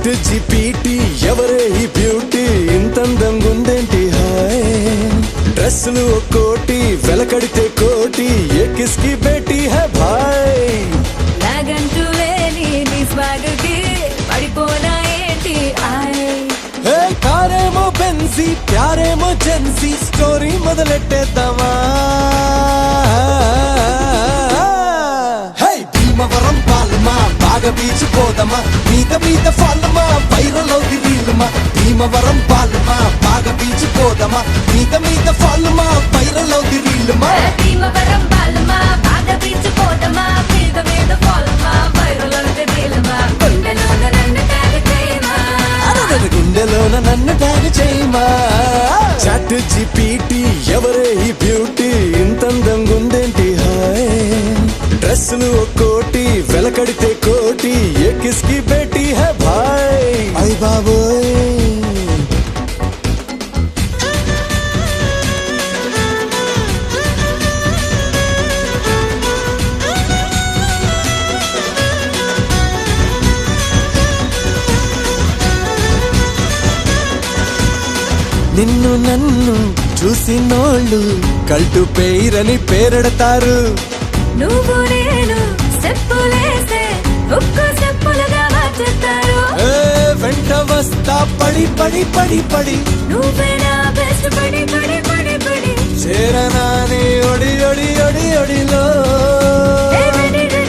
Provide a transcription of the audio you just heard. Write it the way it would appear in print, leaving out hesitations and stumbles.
chat GPT ఎవరే ఈ beauty ఇంతందంగుందేంటి hi డ్రెస్సులు ఒక్కోటి వెలకడితే కోటి ఏ కిస్కి బేటీ హై భాయ్ నాగంటూ లేని నీ స్వాగకి పడిపోనా ఏంటి ఏ కారేమో బెన్సీ ప్యారేమో జెన్సీ స్టోరీ మొదలెట్టేద్దామా భీమవరం పాలమా బాగా బీచ్ పోదమా మీద మీద ఫాలమా వైరల్ అవుది రీలుమా భీమవరం పాలమా బాగా బీచ్ పోదమా మీద మీద ఫాలమా వైరల్ అవుది రీలుమా భీమవరం పాలమా బాగా బీచ్ పోదమా మీద మీద ఫాలమా వైరల్ అవుతే రీలుమా గుండెలోన నన్ను ట్యాగ్ చేయమా గుండెలోన నన్ను ట్యాగ్ చేయమా చాట్ జీపీటీ ఎవరే ఈ బ్యూటీ ఇంతందంగుందేంటి హాయ్ డ్రెస్సులు ఒక్కోటి వెలకడితే కోటి ఏ కిస్కి బేటీ హై భాయ్ అయ్ బాబోయ్ నిన్ను నన్ను చూసినోళ్ళు కల్టు పేరని పేరెడతారు నువ్వు నేను చెప్పులేసే ఒక్క చెప్పులుగా మార్చేస్తారు వెంట వస్తా పడి పడి పడి పడి నువ్వే